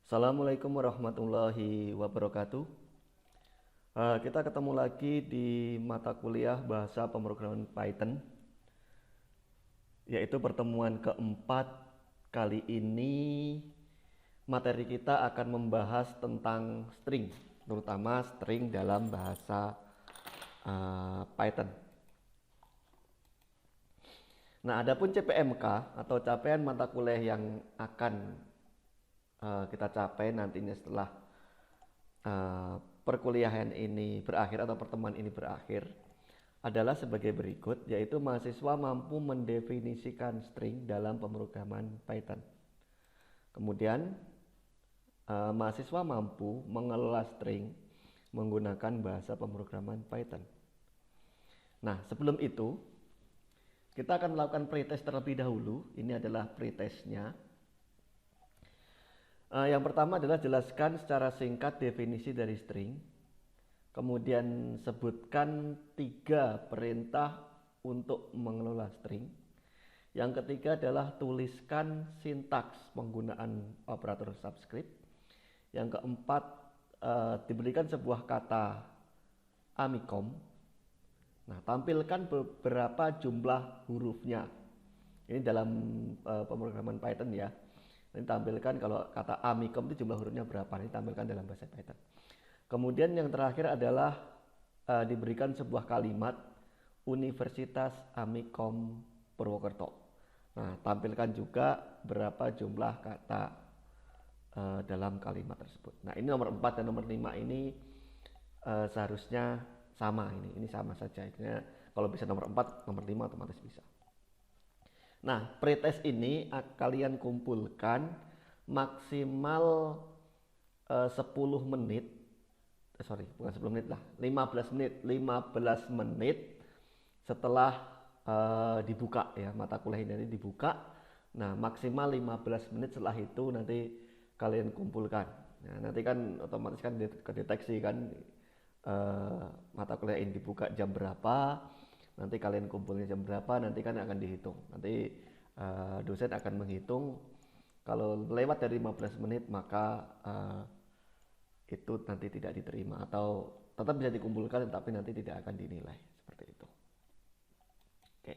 Assalamualaikum warahmatullahi wabarakatuh. Kita ketemu lagi di mata kuliah bahasa pemrograman Python, yaitu pertemuan keempat. Kali ini materi kita akan membahas tentang string, terutama string dalam bahasa Python. Nah, adapun CPMK atau capaian mata kuliah yang akan kita capai nantinya setelah perkuliahan ini berakhir atau pertemuan ini berakhir adalah sebagai berikut, yaitu mahasiswa mampu mendefinisikan string dalam pemrograman Python. Kemudian mahasiswa mampu mengelola string menggunakan bahasa pemrograman Python. Nah, sebelum itu kita akan melakukan pretest terlebih dahulu. Ini adalah pretestnya. Yang pertama adalah jelaskan secara singkat definisi dari string. Kemudian sebutkan 3 perintah untuk mengelola string. Yang ketiga adalah tuliskan sintaks penggunaan operator subscript. Yang keempat, diberikan sebuah kata amikom. Nah, tampilkan beberapa jumlah hurufnya. Ini dalam pemrograman Python ya. Ini tampilkan kalau kata amikom itu jumlah hurufnya berapa. Ini tampilkan dalam bahasa Python. Kemudian yang terakhir adalah diberikan sebuah kalimat Universitas Amikom Purwokerto. Nah, tampilkan juga berapa jumlah kata dalam kalimat tersebut. Nah, ini nomor 4 dan nomor 5 ini seharusnya sama. Ini sama saja. Ini kalau bisa nomor 4, nomor 5 otomatis bisa. Nah, pretest ini kalian kumpulkan maksimal 10 menit. Bukan 10 menit lah, 15 menit setelah dibuka ya, mata kuliah ini dibuka. Nah, maksimal 15 menit setelah itu nanti kalian kumpulkan. Nah, nanti kan otomatis kan kedeteksi kan mata kuliah ini dibuka jam berapa, nanti kalian kumpulnya jam berapa, nanti kan akan dihitung. Nanti dosen akan menghitung. Kalau lewat dari 15 menit maka itu nanti tidak diterima, atau tetap bisa dikumpulkan tapi nanti tidak akan dinilai, seperti itu. Oke.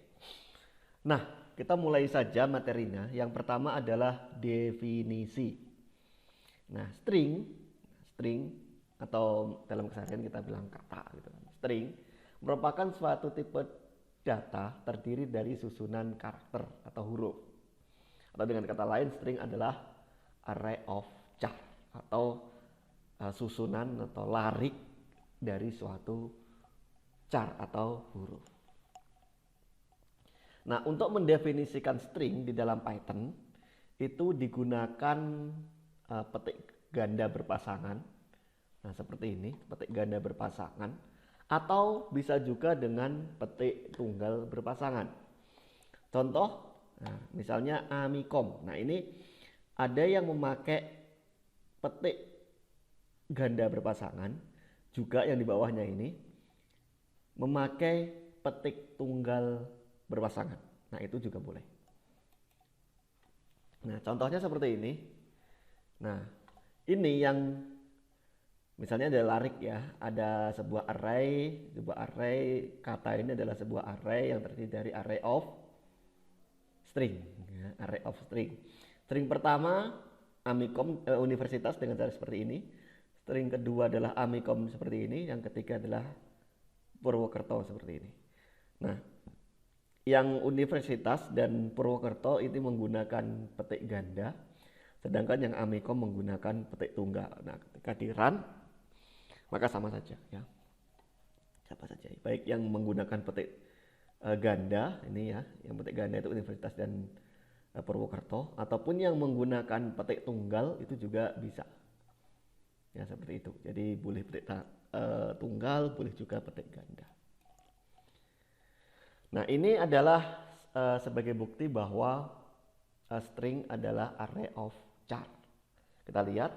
Nah, kita mulai saja materinya. Yang pertama adalah definisi. Nah, string atau dalam keseharian kita bilang kata gitu. String merupakan suatu tipe data terdiri dari susunan karakter atau huruf. Atau dengan kata lain, string adalah array of char atau susunan atau larik dari suatu char atau huruf. Nah, untuk mendefinisikan string di dalam Python itu digunakan petik ganda berpasangan. Nah, seperti ini, petik ganda berpasangan, atau bisa juga dengan petik tunggal berpasangan. Contoh, misalnya amikom. Nah, ini ada yang memakai petik ganda berpasangan, juga yang di bawahnya ini memakai petik tunggal berpasangan. Nah, itu juga boleh. Nah, contohnya seperti ini. Nah, ini yang misalnya ada larik ya, ada sebuah array kata ini adalah sebuah array yang terdiri dari array of string ya, array of string. String pertama amikom universitas dengan cara seperti ini. String kedua adalah amikom seperti ini, yang ketiga adalah Purwokerto seperti ini. Nah, yang universitas dan Purwokerto itu menggunakan petik ganda, sedangkan yang amikom menggunakan petik tunggal. Nah, ketika di run maka sama saja ya. Siapa saja, baik yang menggunakan petik ganda ini ya, yang petik ganda itu universitas dan Purwokerto, ataupun yang menggunakan petik tunggal itu juga bisa. Ya, seperti itu. Jadi boleh petik tunggal, boleh juga petik ganda. Nah, ini adalah sebagai bukti bahwa string adalah array of char. Kita lihat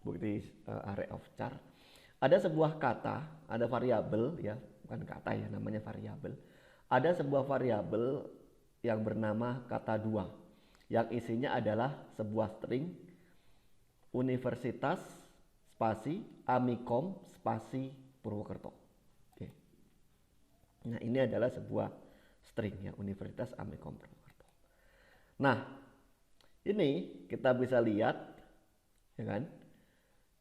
bukti array of char. Ada sebuah kata, ada variabel ya, bukan kata ya, namanya variabel. Ada sebuah variabel yang bernama kata 2, yang isinya adalah sebuah string Universitas spasi Amikom spasi Purwokerto. Oke. Nah, ini adalah sebuah string ya, Universitas Amikom Purwokerto. Nah, ini kita bisa lihat ya kan?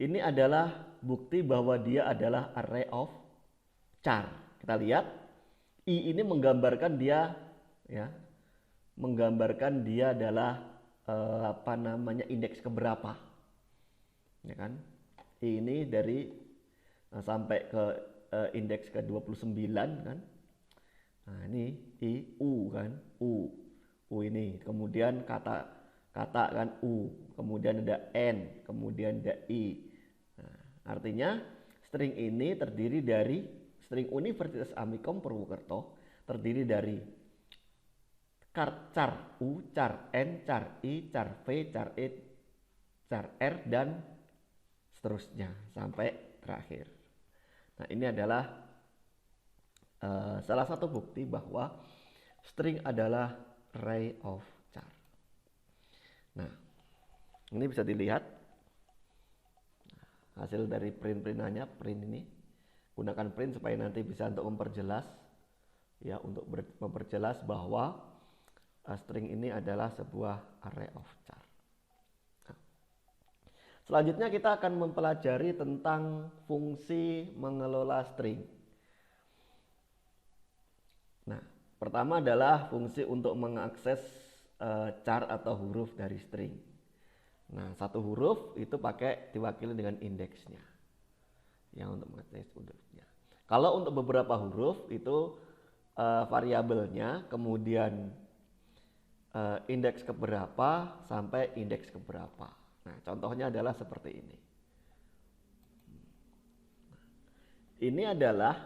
Ini adalah bukti bahwa dia adalah array of char. Kita lihat I ini menggambarkan dia ya, menggambarkan dia adalah indeks keberapa. Ya kan? Ini dari sampai ke indeks ke 29 kan. Nah, ini U kan, U ini. Kemudian kata kan U, kemudian ada N, kemudian ada I. Nah, artinya string ini terdiri dari string Universitas Amikom Purwokerto terdiri dari char U, char N, char I, char V, char E, char R, dan seterusnya sampai terakhir. Nah, ini adalah salah satu bukti bahwa string adalah array of char. Nah, ini bisa dilihat hasil dari printannya, print ini. Gunakan print supaya nanti bisa untuk memperjelas ya, untuk memperjelas bahwa string ini adalah sebuah array of char. Selanjutnya kita akan mempelajari tentang fungsi mengelola string. Nah, pertama adalah fungsi untuk mengakses char atau huruf dari string. Nah, satu huruf itu diwakili dengan indeksnya. Yang untuk mengakses hurufnya. Kalau untuk beberapa huruf itu variabelnya, kemudian indeks keberapa sampai indeks keberapa. Nah, contohnya adalah seperti ini. Ini adalah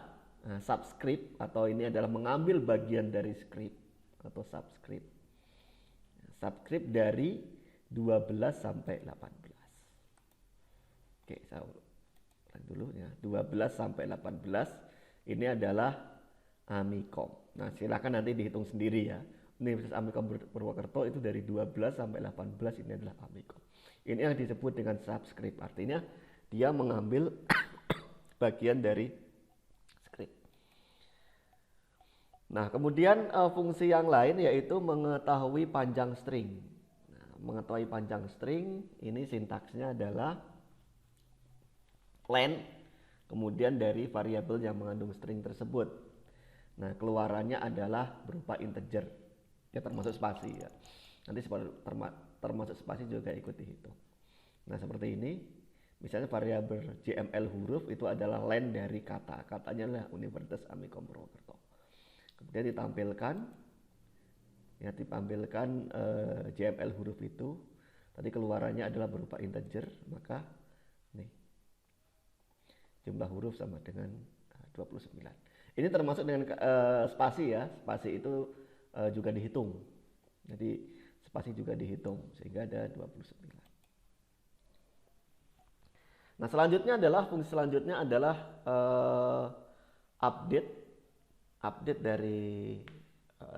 subscript atau ini adalah mengambil bagian dari script atau subscript. Subscript dari 12 sampai 18. Oke, saya ulang dulu ya. 12 sampai 18 ini adalah Amikom. Nah, silakan nanti dihitung sendiri ya. Universitas Amikom Purwokerto itu dari 12 sampai 18 ini adalah Amikom. Ini yang disebut dengan subscript, artinya dia mengambil bagian dari script. Nah, kemudian fungsi yang lain yaitu mengetahui panjang string. Nah, mengetahui panjang string ini sintaksnya adalah len, kemudian dari variabel yang mengandung string tersebut. Nah, keluarannya adalah berupa integer, ya termasuk spasi ya. Nanti termasuk spasi juga ikut dihitung. Nah, seperti ini, misalnya variabel JML huruf itu adalah len dari katanya adalah Universitas Amikom Purwokerto. Kemudian ditampilkan JML huruf itu, tadi keluarannya adalah berupa integer, maka nih jumlah huruf sama dengan 29. Ini termasuk dengan spasi ya, spasi itu juga dihitung. Jadi spasi juga dihitung sehingga ada 29. Nah, fungsi selanjutnya adalah update dari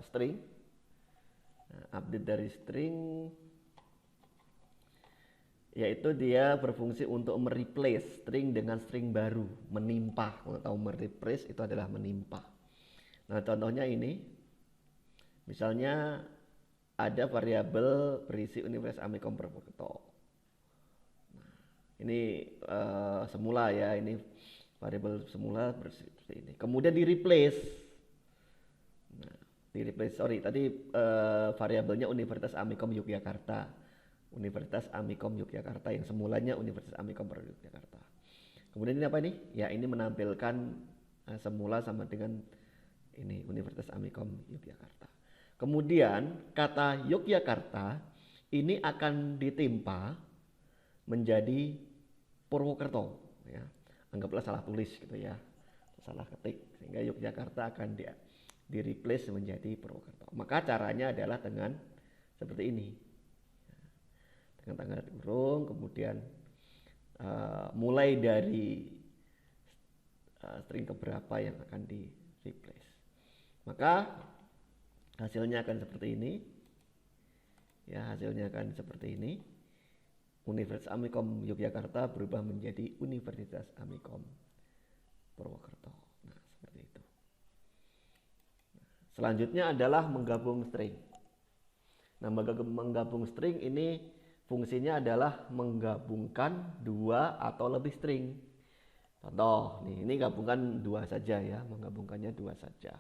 string. Nah, update dari string yaitu dia berfungsi untuk mereplace string dengan string baru, menimpa. Atau mereplace itu adalah menimpa. Nah, contohnya ini, misalnya ada variabel berisi Universitas Amikom Purwokerto. Nah, ini semula ya, ini variabel semula seperti ini. Kemudian di replace. Nah, tadi variabelnya Universitas Amikom Yogyakarta. Universitas Amikom Yogyakarta yang semulanya Universitas Amikom Yogyakarta. Kemudian ini apa ini? Ya, ini menampilkan semula sama dengan ini Universitas Amikom Yogyakarta. Kemudian kata Yogyakarta ini akan ditimpa menjadi Purwokerto ya. Anggaplah salah tulis gitu ya. Salah ketik sehingga Yogyakarta akan di replace menjadi Purwokerto. Maka caranya adalah dengan seperti ini. Dengan tanda kurung, kemudian mulai dari string keberapa yang akan di replace. Maka hasilnya akan seperti ini. Ya, hasilnya akan seperti ini. Universitas Amikom Yogyakarta berubah menjadi Universitas Amikom Purwokerto. Nah, seperti itu. Selanjutnya adalah menggabung string. Nah, menggabung string ini fungsinya adalah menggabungkan dua atau lebih string. Contoh, nih, ini gabungan dua saja ya, menggabungkannya dua saja.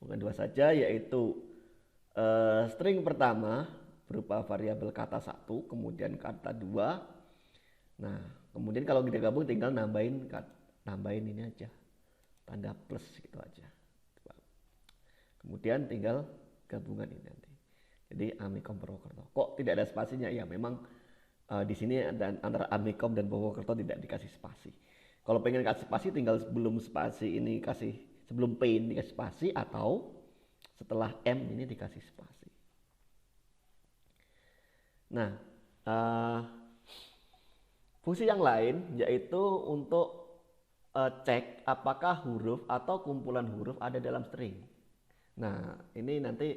Bukan dua saja, yaitu string pertama berupa variabel kata 1, kemudian kata 2. Nah, kemudian kalau kita gabung tinggal nambahin ini aja, tanda plus gitu aja. Kemudian tinggal gabungan ini nanti. Jadi Amikom Purwokerto. Kok tidak ada spasinya? Ya memang di sini antara Amikom dan Purwokerto tidak dikasih spasi. Kalau pengen kasih spasi tinggal sebelum spasi ini sebelum P ini dikasih spasi, atau setelah M ini dikasih spasi. Nah, fungsi yang lain yaitu untuk cek apakah huruf atau kumpulan huruf ada dalam string. Nah, ini nanti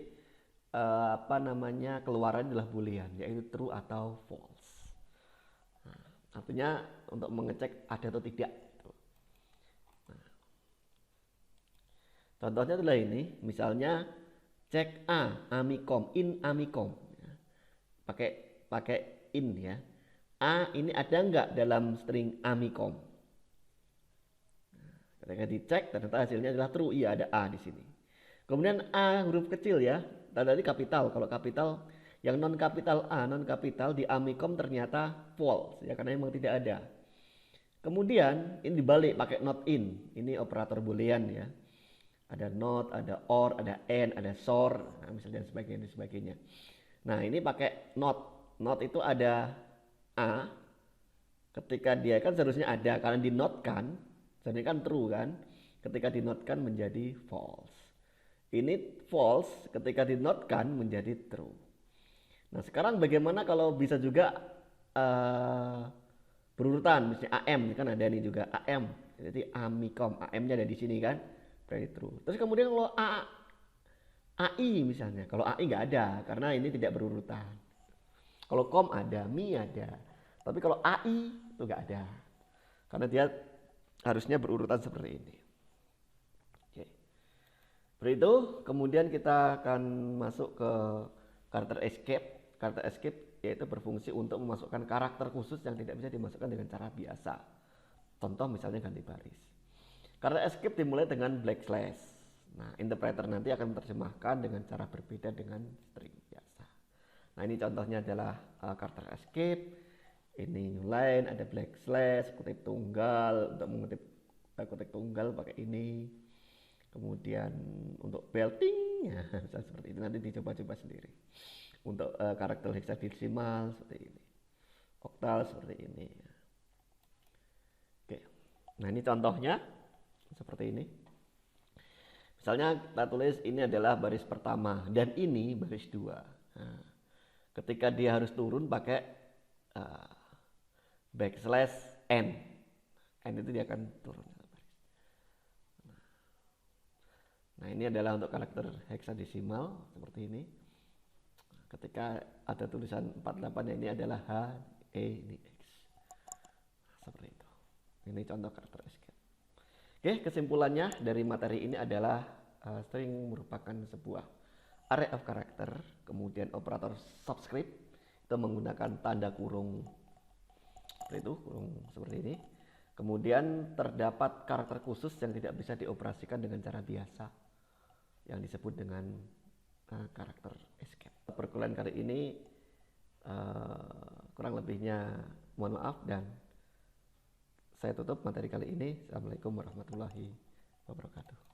keluarannya adalah boolean, yaitu true atau false. Nah, artinya untuk mengecek ada atau tidak. Nah, contohnya adalah ini, misalnya cek Amikom, in Amikom. Pakai in ya. A ini ada nggak dalam string Amikom? Nah, ketika dicek ternyata hasilnya adalah true, iya ada A di sini. Kemudian A huruf kecil ya, tadi kapital. Kalau kapital, yang non kapital A, non kapital di Amikom ternyata false ya, karena memang tidak ada. Kemudian ini dibalik pakai not in, ini operator boolean ya. Ada not, ada or, ada and, ada sor, nah, misalnya dan sebagainya. Nah, ini pakai not. Not itu ada A. Ketika dia kan seharusnya ada, karena di not kan, jadi kan true kan. Ketika di not kan menjadi false. Ini false, ketika di not kan menjadi true. Nah, sekarang bagaimana kalau bisa juga berurutan, misalnya AM kan ada nih juga AM. Jadi Amikom, AM-nya ada di sini kan, berarti true. Terus kemudian kalau AI misalnya, kalau AI nggak ada karena ini tidak berurutan. Kalau kom ada, mi ada, tapi kalau AI itu nggak ada, karena dia harusnya berurutan seperti ini. Oke. Beritu kemudian kita akan masuk ke karakter escape. Karakter escape yaitu berfungsi untuk memasukkan karakter khusus yang tidak bisa dimasukkan dengan cara biasa. Contoh misalnya ganti baris. Karakter escape dimulai dengan black slash. Nah, interpreter nanti akan menerjemahkan dengan cara berbeda dengan string biasa. Nah, ini contohnya adalah karakter escape. Ini new line, ada black slash, kutip tunggal. Untuk mengutip kutip tunggal pakai ini. Kemudian untuk belting, ya, seperti ini nanti dicoba-coba sendiri. Untuk karakter hexadesimal seperti ini. Oktal seperti ini. Oke. Nah, ini contohnya seperti ini. Misalnya kita tulis ini adalah baris pertama dan ini baris 2. Nah, ketika dia harus turun pakai backslash n. N itu dia akan turun. Nah, ini adalah untuk karakter hexadesimal seperti ini. Ketika ada tulisan 48 ini adalah H, E, ini X. Seperti itu. Ini contoh karakter escape. Oke, kesimpulannya dari materi ini adalah string merupakan sebuah array of character, kemudian operator subscript itu menggunakan tanda kurung seperti itu, kurung seperti ini. Kemudian terdapat karakter khusus yang tidak bisa dioperasikan dengan cara biasa yang disebut dengan karakter escape. Perkuliahan kali ini kurang lebihnya mohon maaf dan saya tutup materi kali ini. Assalamualaikum warahmatullahi wabarakatuh.